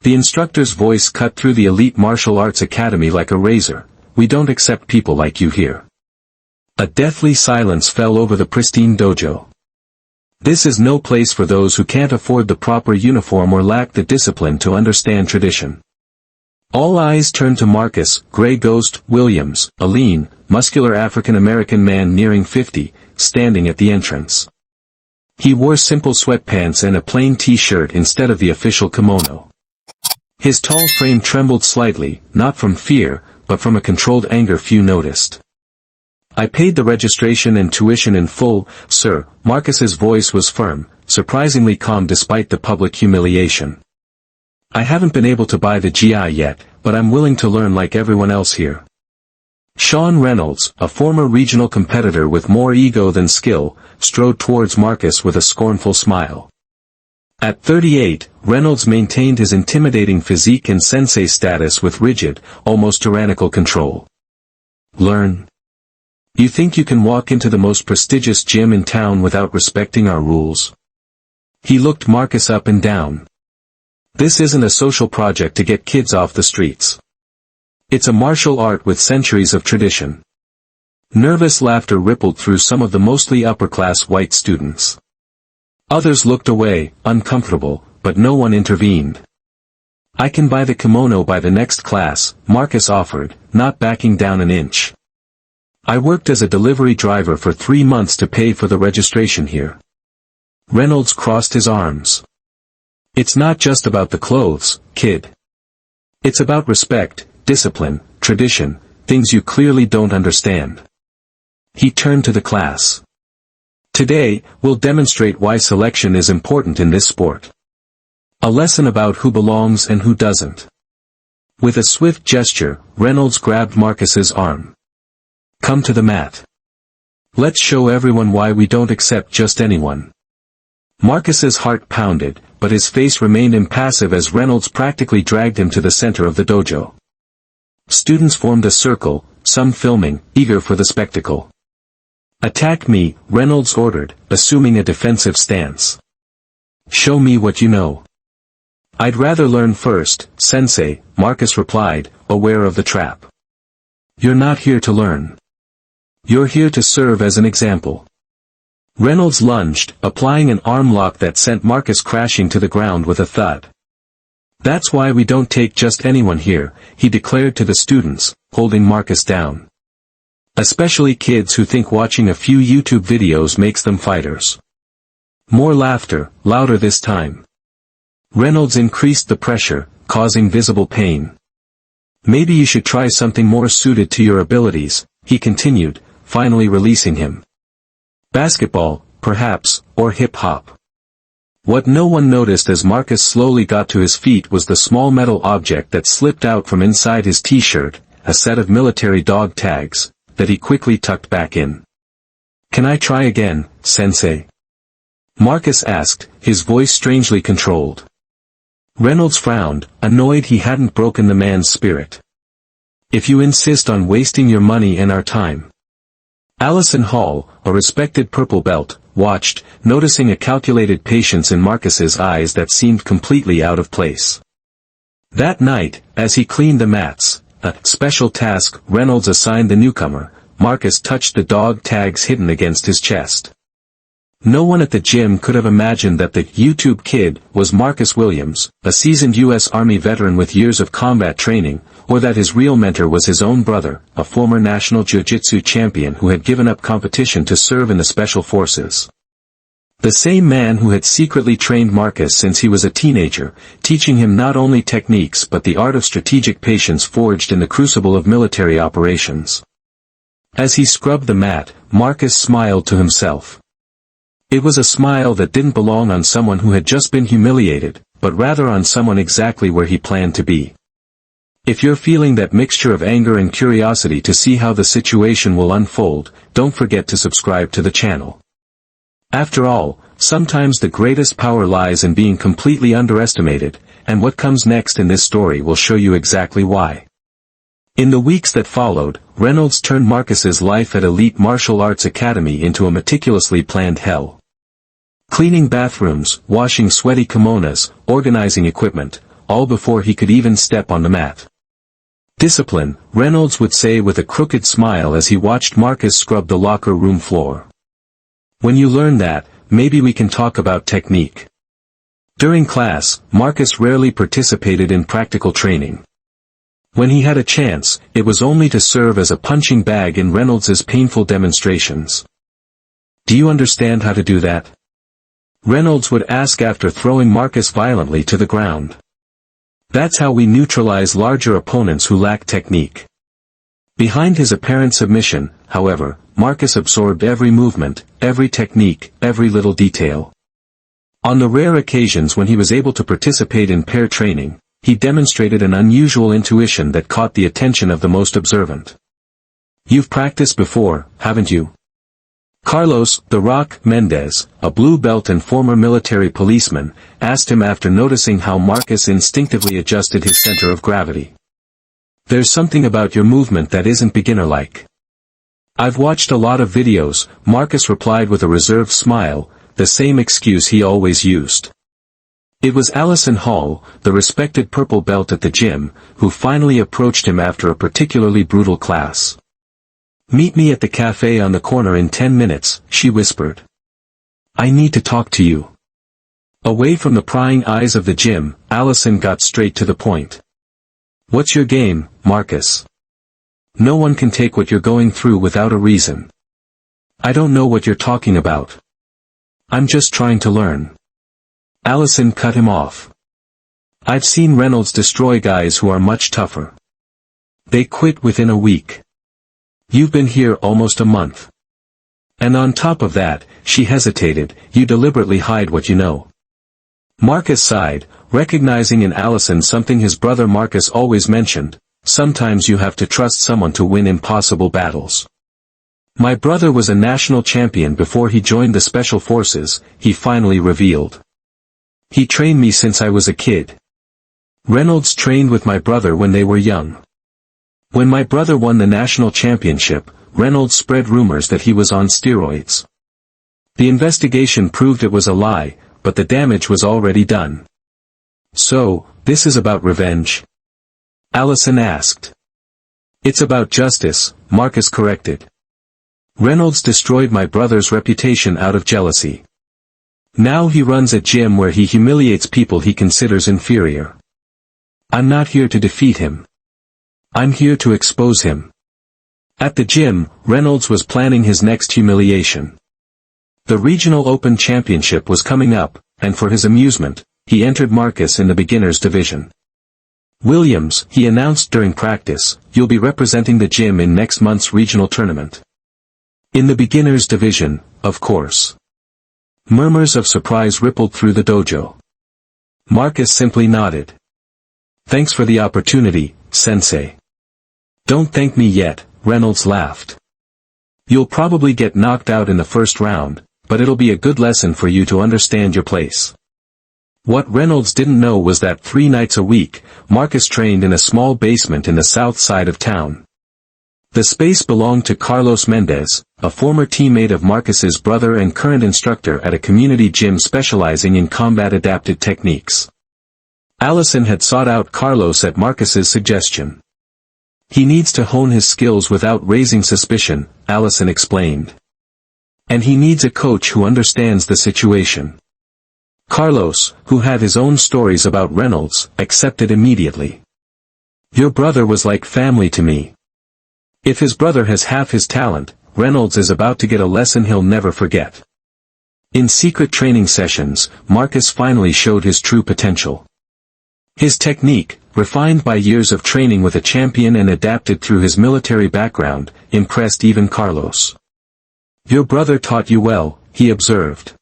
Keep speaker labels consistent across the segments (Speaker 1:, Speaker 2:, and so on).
Speaker 1: The instructor's voice cut through the elite martial arts academy like a razor. "We don't accept people like you here." A deathly silence fell over the pristine dojo. This is no place for those who can't afford the proper uniform or lack the discipline to understand tradition. All eyes turned to Marcus "Gray Ghost" Williams, a lean, muscular African-American man nearing 50, standing at the entrance. He wore simple sweatpants and a plain t-shirt instead of the official kimono. His tall frame trembled slightly, not from fear, but from a controlled anger few noticed. "I paid the registration and tuition in full, sir." Marcus's voice was firm, surprisingly calm despite the public humiliation. "I haven't been able to buy the GI yet, but I'm willing to learn like everyone else here." Sean Reynolds, a former regional competitor with more ego than skill, strode towards Marcus with a scornful smile. At 38, Reynolds maintained his intimidating physique and sensei status with rigid, almost tyrannical control. "Learn? You think you can walk into the most prestigious gym in town without respecting our rules?" He looked Marcus up and down. "This isn't a social project to get kids off the streets. It's a martial art with centuries of tradition." Nervous laughter rippled through some of the mostly upper-class white students. Others looked away, uncomfortable, but no one intervened. "I can buy the kimono by the next class," Marcus offered, not backing down an inch. "I worked as a delivery driver for 3 months to pay for the registration here." Reynolds crossed his arms. "It's not just about the clothes, kid. It's about respect, discipline, tradition, things you clearly don't understand." He turned to the class. "Today, we'll demonstrate why selection is important in this sport. A lesson about who belongs and who doesn't." With a swift gesture, Reynolds grabbed Marcus's arm. "Come to the mat. Let's show everyone why we don't accept just anyone." Marcus's heart pounded, but his face remained impassive as Reynolds practically dragged him to the center of the dojo. Students formed a circle, some filming, eager for the spectacle. "Attack me," Reynolds ordered, assuming a defensive stance. "Show me what you know." "I'd rather learn first, sensei," Marcus replied, aware of the trap. "You're not here to learn. You're here to serve as an example." Reynolds lunged, applying an arm lock that sent Marcus crashing to the ground with a thud. "That's why we don't take just anyone here," he declared to the students, holding Marcus down. "Especially kids who think watching a few YouTube videos makes them fighters." More laughter, louder this time. Reynolds increased the pressure, causing visible pain. "Maybe you should try something more suited to your abilities," he continued, finally releasing him. "Basketball, perhaps, or hip-hop." What no one noticed as Marcus slowly got to his feet was the small metal object that slipped out from inside his t-shirt, a set of military dog tags, that he quickly tucked back in. "Can I try again, sensei?" Marcus asked, his voice strangely controlled. Reynolds frowned, annoyed he hadn't broken the man's spirit. "If you insist on wasting your money and our time." Allison Hall, a respected purple belt, watched, noticing a calculated patience in Marcus's eyes that seemed completely out of place. That night, as he cleaned the mats, a special task Reynolds assigned the newcomer, Marcus touched the dog tags hidden against his chest. No one at the gym could have imagined that the YouTube kid was Marcus Williams, a seasoned U.S. Army veteran with years of combat training, or that his real mentor was his own brother, a former national Jiu-Jitsu champion who had given up competition to serve in the Special Forces. The same man who had secretly trained Marcus since he was a teenager, teaching him not only techniques but the art of strategic patience forged in the crucible of military operations. As he scrubbed the mat, Marcus smiled to himself. It was a smile that didn't belong on someone who had just been humiliated, but rather on someone exactly where he planned to be. If you're feeling that mixture of anger and curiosity to see how the situation will unfold, don't forget to subscribe to the channel. After all, sometimes the greatest power lies in being completely underestimated, and what comes next in this story will show you exactly why. In the weeks that followed, Reynolds turned Marcus's life at Elite Martial Arts Academy into a meticulously planned hell. Cleaning bathrooms, washing sweaty kimonos, organizing equipment, all before he could even step on the mat. "Discipline," Reynolds would say with a crooked smile as he watched Marcus scrub the locker room floor. "When you learn that, maybe we can talk about technique." During class, Marcus rarely participated in practical training. When he had a chance, it was only to serve as a punching bag in Reynolds's painful demonstrations. "Do you understand how to do that?" Reynolds would ask after throwing Marcus violently to the ground. "That's how we neutralize larger opponents who lack technique." Behind his apparent submission, however, Marcus absorbed every movement, every technique, every little detail. On the rare occasions when he was able to participate in pair training, he demonstrated an unusual intuition that caught the attention of the most observant. "You've practiced before, haven't you?" Carlos "The Rock" Mendez, a blue belt and former military policeman, asked him after noticing how Marcus instinctively adjusted his center of gravity. "There's something about your movement that isn't beginner-like." "I've watched a lot of videos," Marcus replied with a reserved smile, the same excuse he always used. It was Allison Hall, the respected purple belt at the gym, who finally approached him after a particularly brutal class. "Meet me at the cafe on the corner in 10 minutes, she whispered. "I need to talk to you." Away from the prying eyes of the gym, Allison got straight to the point. "What's your game, Marcus? No one can take what you're going through without a reason." "I don't know what you're talking about. I'm just trying to learn." Allison cut him off. "I've seen Reynolds destroy guys who are much tougher. They quit within a week. You've been here almost a month. And on top of that," she hesitated, "you deliberately hide what you know." Marcus sighed, recognizing in Allison something his brother Marcus always mentioned: sometimes you have to trust someone to win impossible battles. "My brother was a national champion before he joined the Special Forces," he finally revealed. "He trained me since I was a kid. Reynolds trained with my brother when they were young. When my brother won the national championship, Reynolds spread rumors that he was on steroids. The investigation proved it was a lie, but the damage was already done." "So, this is about revenge?" Allison asked. "It's about justice," Marcus corrected. "Reynolds destroyed my brother's reputation out of jealousy. Now he runs a gym where he humiliates people he considers inferior. I'm not here to defeat him. I'm here to expose him." At the gym, Reynolds was planning his next humiliation. The Regional Open Championship was coming up, and for his amusement, he entered Marcus in the beginners division. "Williams," he announced during practice, "you'll be representing the gym in next month's regional tournament." "In the beginners division, of course." Murmurs of surprise rippled through the dojo. Marcus simply nodded. "Thanks for the opportunity, Sensei." "Don't thank me yet," Reynolds laughed. "You'll probably get knocked out in the first round, but it'll be a good lesson for you to understand your place." What Reynolds didn't know was that 3 nights a week, Marcus trained in a small basement in the south side of town. The space belonged to Carlos Mendez, a former teammate of Marcus's brother and current instructor at a community gym specializing in combat-adapted techniques. Allison had sought out Carlos at Marcus's suggestion. "He needs to hone his skills without raising suspicion," Allison explained. "And he needs a coach who understands the situation." Carlos, who had his own stories about Reynolds, accepted immediately. "Your brother was like family to me. If his brother has half his talent, Reynolds is about to get a lesson he'll never forget." In secret training sessions, Marcus finally showed his true potential. His technique, refined by years of training with a champion and adapted through his military background, impressed even Carlos. "Your brother taught you well," he observed.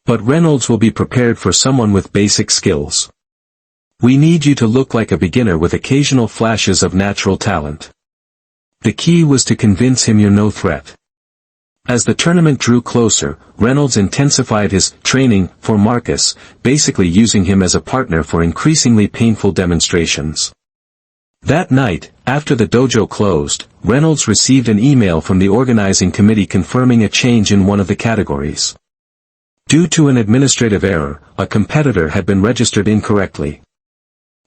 Speaker 1: "But Reynolds will be prepared for someone with basic skills. We need you to look like a beginner with occasional flashes of natural talent." The key was to convince him you're no threat. As the tournament drew closer, Reynolds intensified his training for Marcus, basically using him as a partner for increasingly painful demonstrations. That night, after the dojo closed, Reynolds received an email from the organizing committee confirming a change in one of the categories. Due to an administrative error, a competitor had been registered incorrectly.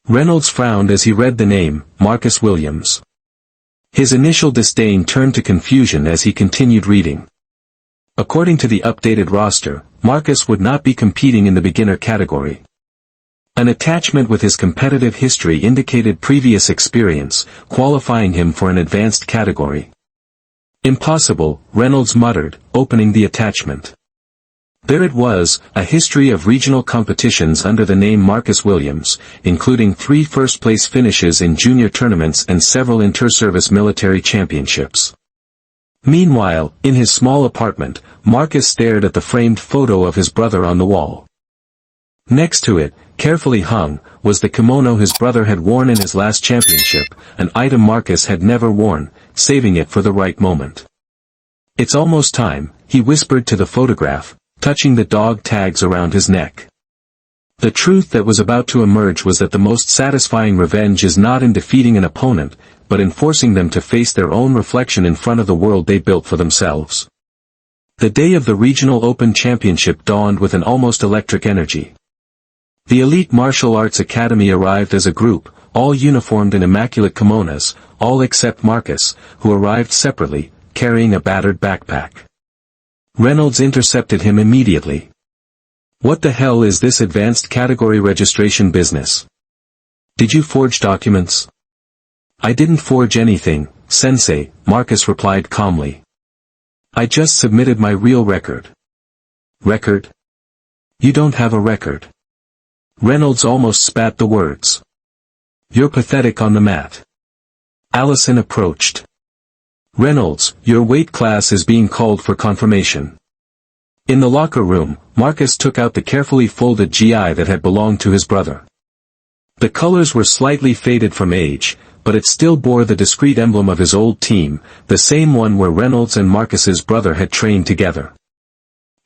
Speaker 1: Reynolds frowned as he read the name, Marcus Williams. His initial disdain turned to confusion as he continued reading. According to the updated roster, Marcus would not be competing in the beginner category. An attachment with his competitive history indicated previous experience, qualifying him for an advanced category. Impossible, Reynolds muttered, opening the attachment. There it was, a history of regional competitions under the name Marcus Williams, including 3 first-place finishes in junior tournaments and several inter-service military championships. Meanwhile, in his small apartment, Marcus stared at the framed photo of his brother on the wall. Next to it, carefully hung, was the kimono his brother had worn in his last championship, an item Marcus had never worn, saving it for the right moment. "It's almost time," he whispered to the photograph, touching the dog tags around his neck. The truth that was about to emerge was that the most satisfying revenge is not in defeating an opponent, but in forcing them to face their own reflection in front of the world they built for themselves. The day of the Regional Open Championship dawned with an almost electric energy. The elite martial arts academy arrived as a group, all uniformed in immaculate kimonos, all except Marcus, who arrived separately, carrying a battered backpack. Reynolds intercepted him immediately. "What the hell is this advanced category registration business? Did you forge documents?" "I didn't forge anything, Sensei," Marcus replied calmly. "I just submitted my real record." "Record? You don't have a record." Reynolds almost spat the words. "You're pathetic on the mat." Allison approached. "Reynolds, your weight class is being called for confirmation." In the locker room, Marcus took out the carefully folded GI that had belonged to his brother. The colors were slightly faded from age, but it still bore the discreet emblem of his old team, the same one where Reynolds and Marcus's brother had trained together.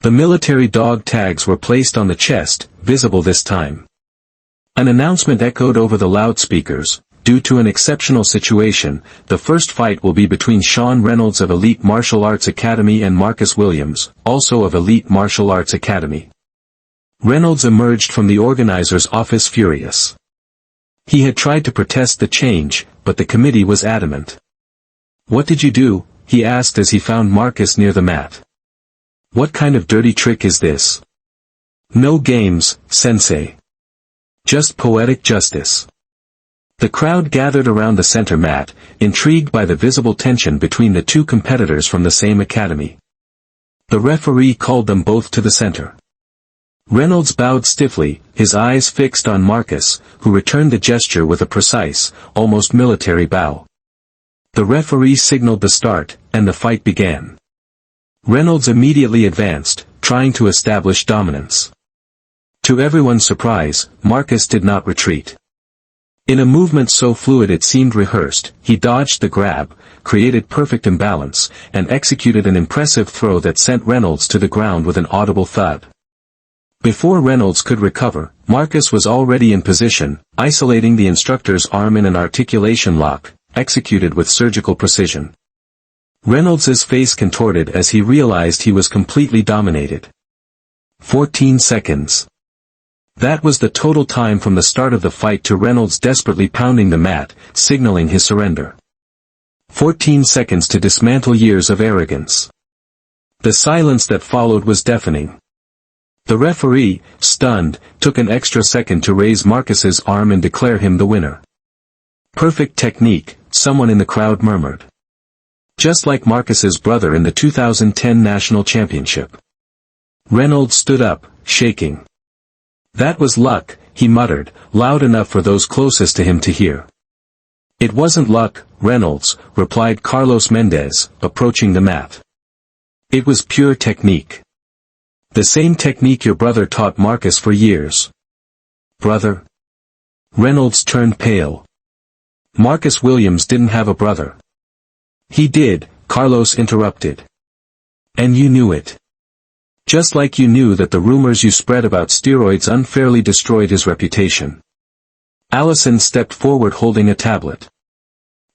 Speaker 1: The military dog tags were placed on the chest, visible this time. An announcement echoed over the loudspeakers. "Due to an exceptional situation, the first fight will be between Sean Reynolds of Elite Martial Arts Academy and Marcus Williams, also of Elite Martial Arts Academy." Reynolds emerged from the organizer's office furious. He had tried to protest the change, but the committee was adamant. "What did you do?" he asked as he found Marcus near the mat. "What kind of dirty trick is this?" "No games, Sensei. Just poetic justice." The crowd gathered around the center mat, intrigued by the visible tension between the two competitors from the same academy. The referee called them both to the center. Reynolds bowed stiffly, his eyes fixed on Marcus, who returned the gesture with a precise, almost military bow. The referee signaled the start, and the fight began. Reynolds immediately advanced, trying to establish dominance. To everyone's surprise, Marcus did not retreat. In a movement so fluid it seemed rehearsed, he dodged the grab, created perfect imbalance, and executed an impressive throw that sent Reynolds to the ground with an audible thud. Before Reynolds could recover, Marcus was already in position, isolating the instructor's arm in an articulation lock, executed with surgical precision. Reynolds's face contorted as he realized he was completely dominated. 14 seconds. That was the total time from the start of the fight to Reynolds desperately pounding the mat, signaling his surrender. 14 seconds to dismantle years of arrogance. The silence that followed was deafening. The referee, stunned, took an extra second to raise Marcus's arm and declare him the winner. "Perfect technique," someone in the crowd murmured. "Just like Marcus's brother in the 2010 national championship." Reynolds stood up, shaking. "That was luck," he muttered, loud enough for those closest to him to hear. "It wasn't luck, Reynolds," replied Carlos Mendez, approaching the mat. "It was pure technique. The same technique your brother taught Marcus for years." "Brother?" Reynolds turned pale. "Marcus Williams didn't have a brother." "He did," Carlos interrupted. "And you knew it. Just like you knew that the rumors you spread about steroids unfairly destroyed his reputation." Allison stepped forward holding a tablet.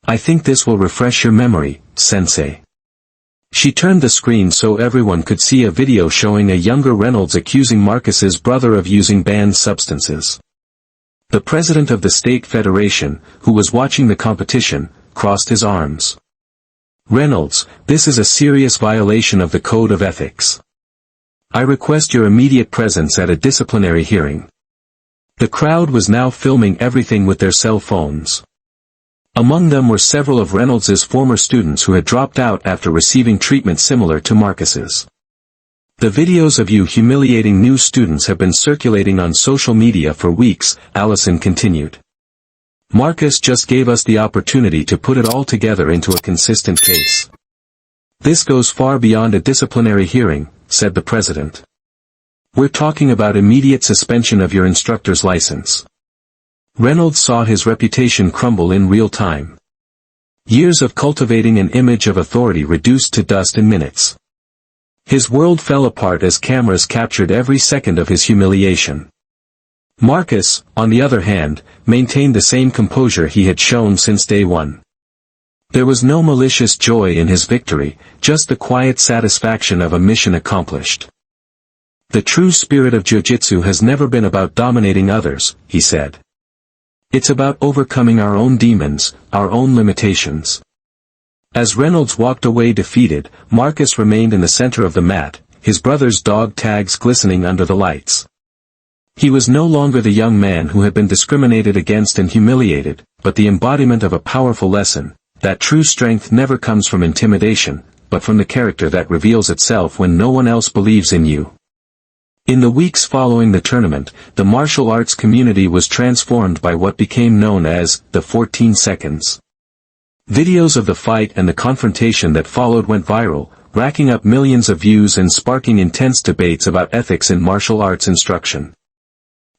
Speaker 1: "I think this will refresh your memory, Sensei." She turned the screen so everyone could see a video showing a younger Reynolds accusing Marcus's brother of using banned substances. The president of the state federation, who was watching the competition, crossed his arms. "Reynolds, this is a serious violation of the code of ethics. I request your immediate presence at a disciplinary hearing." The crowd was now filming everything with their cell phones. Among them were several of Reynolds's former students who had dropped out after receiving treatment similar to Marcus's. "The videos of you humiliating new students have been circulating on social media for weeks," Allison continued. "Marcus just gave us the opportunity to put it all together into a consistent case. This goes far beyond a disciplinary hearing," said the president. "We're talking about immediate suspension of your instructor's license." Reynolds saw his reputation crumble in real time. Years of cultivating an image of authority reduced to dust in minutes. His world fell apart as cameras captured every second of his humiliation. Marcus, on the other hand, maintained the same composure he had shown since day one. There was no malicious joy in his victory, just the quiet satisfaction of a mission accomplished. "The true spirit of Jiu-Jitsu has never been about dominating others," he said. "It's about overcoming our own demons, our own limitations." As Reynolds walked away defeated, Marcus remained in the center of the mat, his brother's dog tags glistening under the lights. He was no longer the young man who had been discriminated against and humiliated, but the embodiment of a powerful lesson, that true strength never comes from intimidation, but from the character that reveals itself when no one else believes in you. In the weeks following the tournament, the martial arts community was transformed by what became known as the 14 seconds. Videos of the fight and the confrontation that followed went viral, racking up millions of views and sparking intense debates about ethics in martial arts instruction.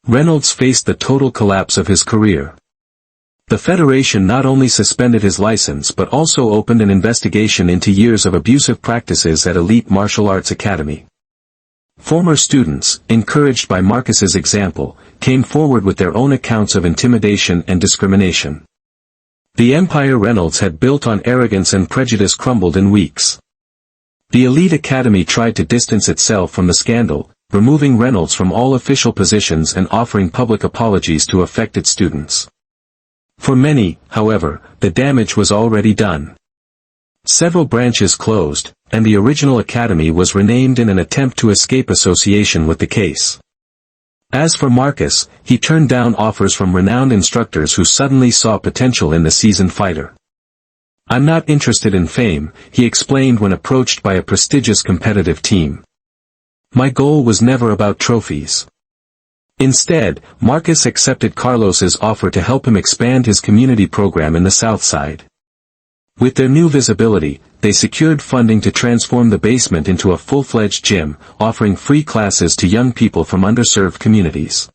Speaker 1: Reynolds faced the total collapse of his career. The federation not only suspended his license but also opened an investigation into years of abusive practices at elite martial arts academy. Former students, encouraged by Marcus's example, came forward with their own accounts of intimidation and discrimination. The empire Reynolds had built on arrogance and prejudice crumbled in weeks. The elite academy tried to distance itself from the scandal, removing Reynolds from all official positions and offering public apologies to affected students. For many, however, the damage was already done. Several branches closed, and the original academy was renamed in an attempt to escape association with the case. As for Marcus, he turned down offers from renowned instructors who suddenly saw potential in the seasoned fighter. "I'm not interested in fame," he explained when approached by a prestigious competitive team. "My goal was never about trophies." Instead, Marcus accepted Carlos's offer to help him expand his community program in the South Side. With their new visibility, they secured funding to transform the basement into a full-fledged gym, offering free classes to young people from underserved communities.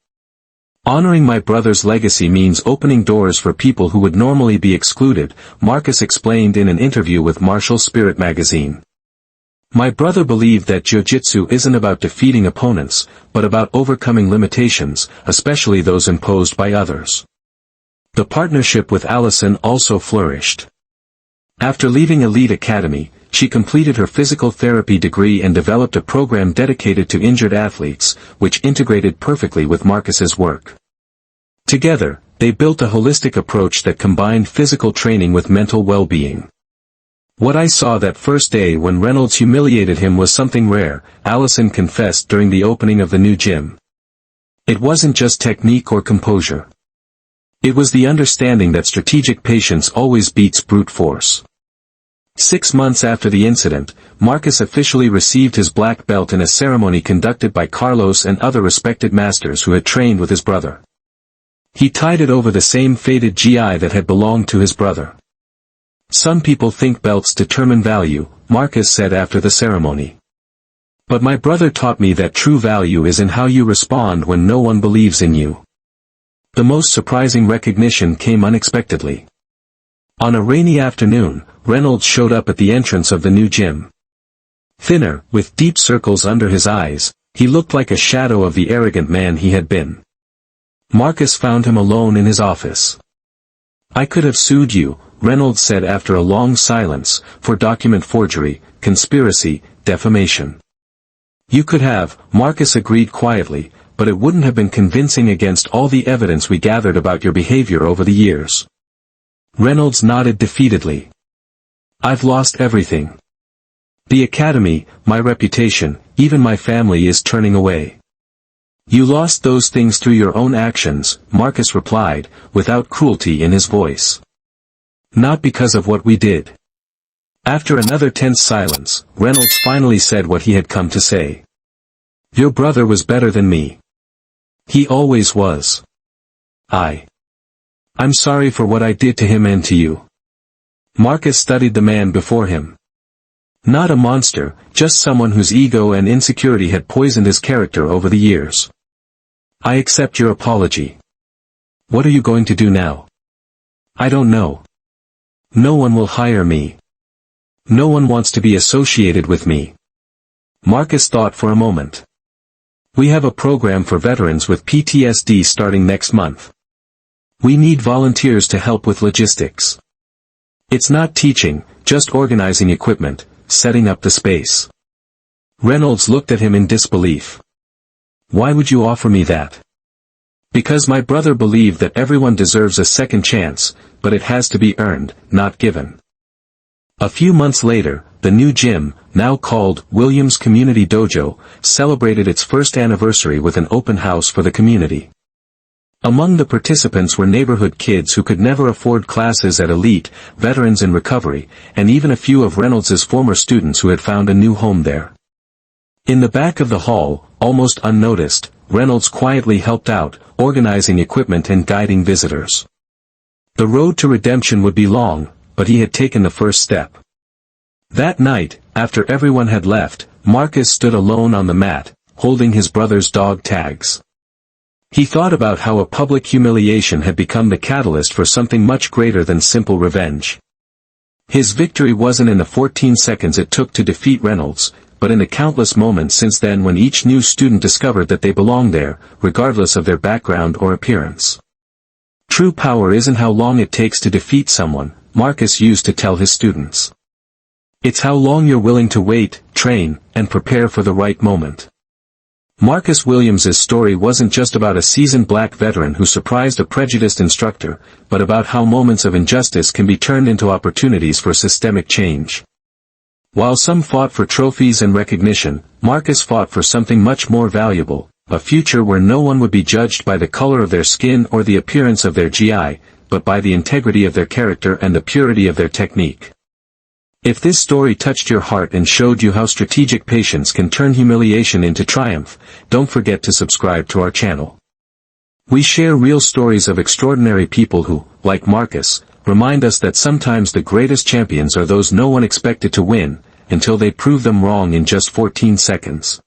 Speaker 1: "Honoring my brother's legacy means opening doors for people who would normally be excluded," Marcus explained in an interview with Martial Spirit magazine. "My brother believed that Jiu-Jitsu isn't about defeating opponents, but about overcoming limitations, especially those imposed by others." The partnership with Allison also flourished. After leaving Elite Academy, she completed her physical therapy degree and developed a program dedicated to injured athletes, which integrated perfectly with Marcus's work. Together, they built a holistic approach that combined physical training with mental well-being. "What I saw that first day when Reynolds humiliated him was something rare," Allison confessed during the opening of the new gym. "It wasn't just technique or composure. It was the understanding that strategic patience always beats brute force." 6 months after the incident, Marcus officially received his black belt in a ceremony conducted by Carlos and other respected masters who had trained with his brother. He tied it over the same faded GI that had belonged to his brother. "Some people think belts determine value," Marcus said after the ceremony. "But my brother taught me that true value is in how you respond when no one believes in you." The most surprising recognition came unexpectedly. On a rainy afternoon, Reynolds showed up at the entrance of the new gym. Thinner, with deep circles under his eyes, he looked like a shadow of the arrogant man he had been. Marcus found him alone in his office. "I could have sued you," Reynolds said after a long silence, "for document forgery, conspiracy, defamation." "You could have," Marcus agreed quietly, but it wouldn't have been convincing against all the evidence we gathered about your behavior over the years. Reynolds nodded defeatedly. I've lost everything. The academy, my reputation, even my family is turning away. You lost those things through your own actions, Marcus replied, without cruelty in his voice. Not because of what we did. After another tense silence, Reynolds finally said what he had come to say. Your brother was better than me. He always was. I'm sorry for what I did to him and to you. Marcus studied the man before him. Not a monster, just someone whose ego and insecurity had poisoned his character over the years. I accept your apology. What are you going to do now? I don't know. No one will hire me. No one wants to be associated with me. Marcus thought for a moment. We have a program for veterans with PTSD starting next month. We need volunteers to help with logistics. It's not teaching, just organizing equipment, setting up the space. Reynolds looked at him in disbelief. Why would you offer me that? Because my brother believed that everyone deserves a second chance, but it has to be earned, not given. A few months later, the new gym, now called Williams Community Dojo, celebrated its first anniversary with an open house for the community. Among the participants were neighborhood kids who could never afford classes at Elite, veterans in recovery, and even a few of Reynolds's former students who had found a new home there. In the back of the hall, almost unnoticed, Reynolds quietly helped out, organizing equipment and guiding visitors. The road to redemption would be long, but he had taken the first step. That night, after everyone had left, Marcus stood alone on the mat, holding his brother's dog tags. He thought about how a public humiliation had become the catalyst for something much greater than simple revenge. His victory wasn't in the 14 seconds it took to defeat Reynolds, but in the countless moments since then when each new student discovered that they belonged there, regardless of their background or appearance. True power isn't how long it takes to defeat someone, Marcus used to tell his students. It's how long you're willing to wait, train, and prepare for the right moment. Marcus Williams's story wasn't just about a seasoned black veteran who surprised a prejudiced instructor, but about how moments of injustice can be turned into opportunities for systemic change. While some fought for trophies and recognition, Marcus fought for something much more valuable, a future where no one would be judged by the color of their skin or the appearance of their GI, but by the integrity of their character and the purity of their technique. If this story touched your heart and showed you how strategic patience can turn humiliation into triumph, don't forget to subscribe to our channel. We share real stories of extraordinary people who, like Marcus, remind us that sometimes the greatest champions are those no one expected to win, until they prove them wrong in just 14 seconds.